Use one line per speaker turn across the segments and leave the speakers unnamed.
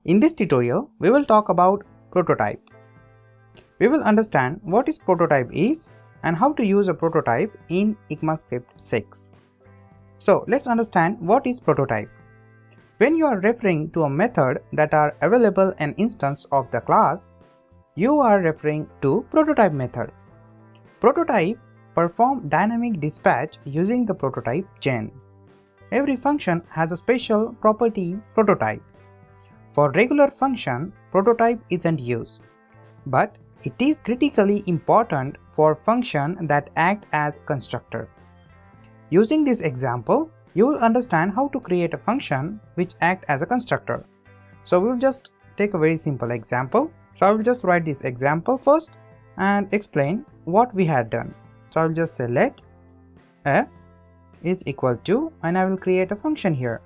In this tutorial, we will talk about prototype. We will understand what is prototype is and how to use a prototype in ECMAScript 6. So let's understand what is prototype. When you are referring to a method that are available an instance of the class, you are referring to prototype method. Prototype perform dynamic dispatch using the prototype gen. Every function has a special property prototype. For regular function, prototype isn't used, but it is critically important for function that act as constructor. Using this example, you will understand how to create a function which act as a constructor. So we will just take a very simple example. So I will just write this example first and explain what we had done. So I will just say let f is equal to, and I will create a function here.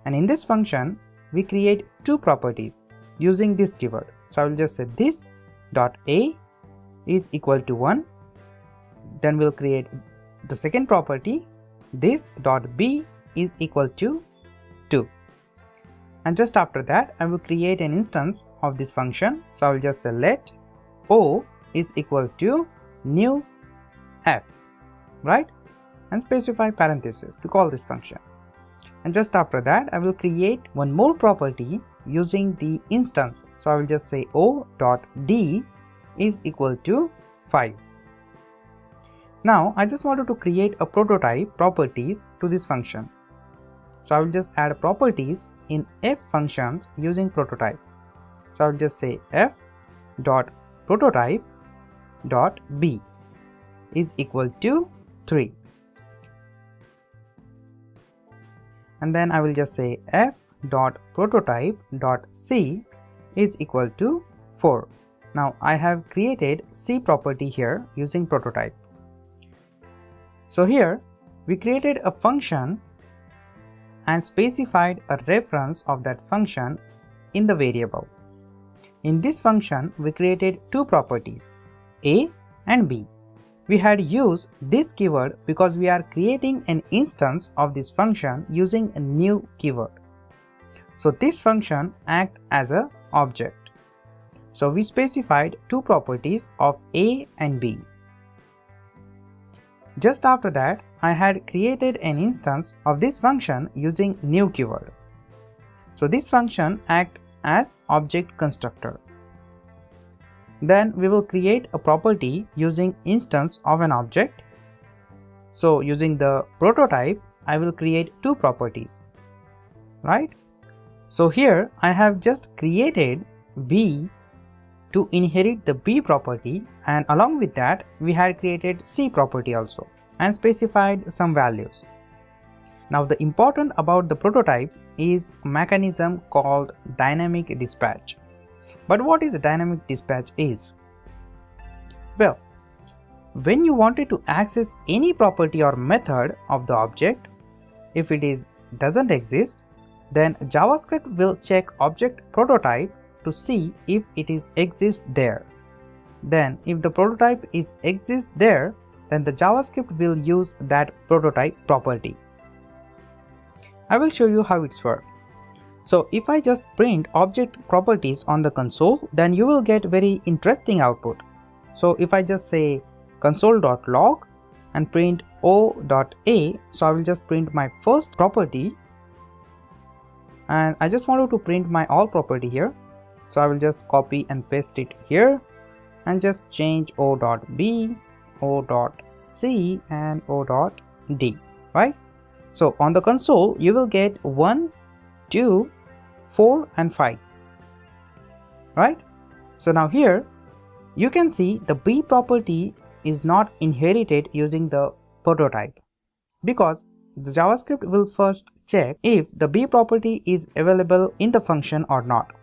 And in this function, we create two properties using this keyword. So I will just say this dot a is equal to 1. Then we'll create the second property, this dot b is equal to 2. And just after that, I will create an instance of this function. So I will just say let o is equal to new f, right? And specify parentheses to call this function. And just after that, I will create one more property using the instance. So I will just say o.d is equal to 5. Now I just wanted to create a prototype properties to this function. So I will just add properties in f functions using prototype. So I will just say f dot prototype dot b is equal to 3. And then I will just say f dot prototype dot c is equal to 4. Now I have created c property here using prototype. So here we created a function and specified a reference of that function in the variable. In this function we created two properties, a and b. We had used this keyword because we are creating an instance of this function using a new keyword. So this function acts as an object. So we specified two properties of a and b. Just after that, I had created an instance of this function using new keyword. So this function acts as object constructor. Then we will create a property using instance of an object. So using the prototype, I will create two properties, right? So here I have just created b to inherit the b property, and along with that we had created c property also and specified some values. Now the important about the prototype is a mechanism called dynamic dispatch. But what is a dynamic dispatch is? Well, when you wanted to access any property or method of the object, if it doesn't exist, then JavaScript will check object prototype to see if it exists there. Then if the prototype exists there, then the JavaScript will use that prototype property. I will show you how it's works. So if I just print object properties on the console, then you will get very interesting output. So if I just say console.log and print o.a, so I will just print my first property, and I just wanted to print my all property here. So I will just copy and paste it here and just change o.b, o.c and o.d, right? So on the console you will get 1, 2, 4 and 5, right? So now here you can see the b property is not inherited using the prototype because the JavaScript will first check if the b property is available in the function or not.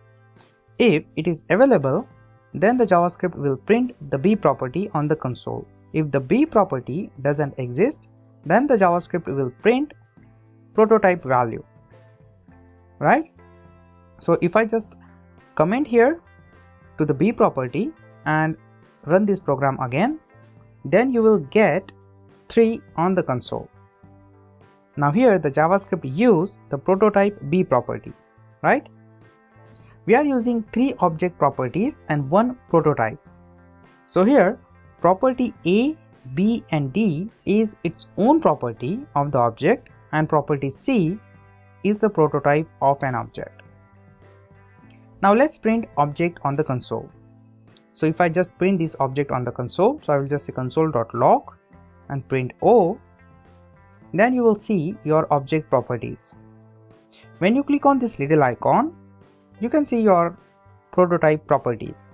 If it is available, then the JavaScript will print the b property on the console. If the b property doesn't exist, then the JavaScript will print prototype value, right? So if I just comment here to the b property and run this program again, then you will get 3 on the console. Now here the JavaScript use the prototype b property, right? we are using 3 object properties and 1 prototype. So here property A, B and D is its own property of the object, and property C is the prototype of an object. Now let's print object on the console. So if I just print this object on the console, so I will just say console.log and print O, then you will see your object properties. When you click on this little icon, you can see your prototype properties.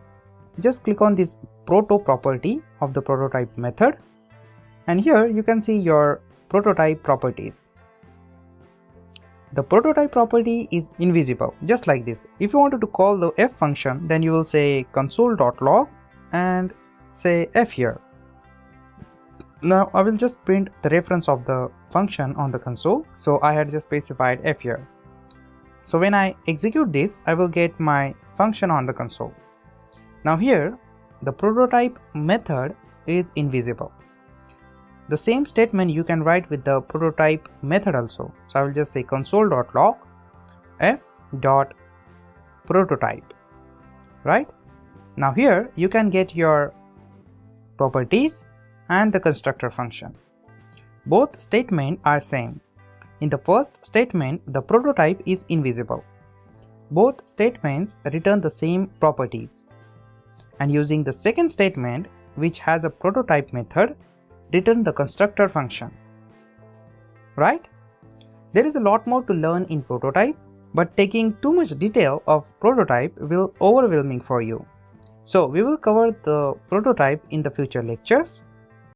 Just click on this proto property of the prototype method, and here you can see your prototype properties. The prototype property is invisible, just like this. If you wanted to call the f function, then you will say console.log and say f here. Now I will just print the reference of the function on the console. So I had just specified f here. So when I execute this, I will get my function on the console. Now here the prototype method is invisible. The same statement you can write with the prototype method also. So I will just say console.log f.prototype. Right? Now here you can get your properties and the constructor function. Both statements are same. In the first statement, the prototype is invisible. Both statements return the same properties. And using the second statement, which has a prototype method, return the constructor function. Right? There is a lot more to learn in prototype, but taking too much detail of prototype will overwhelming for you. So we will cover the prototype in the future lectures.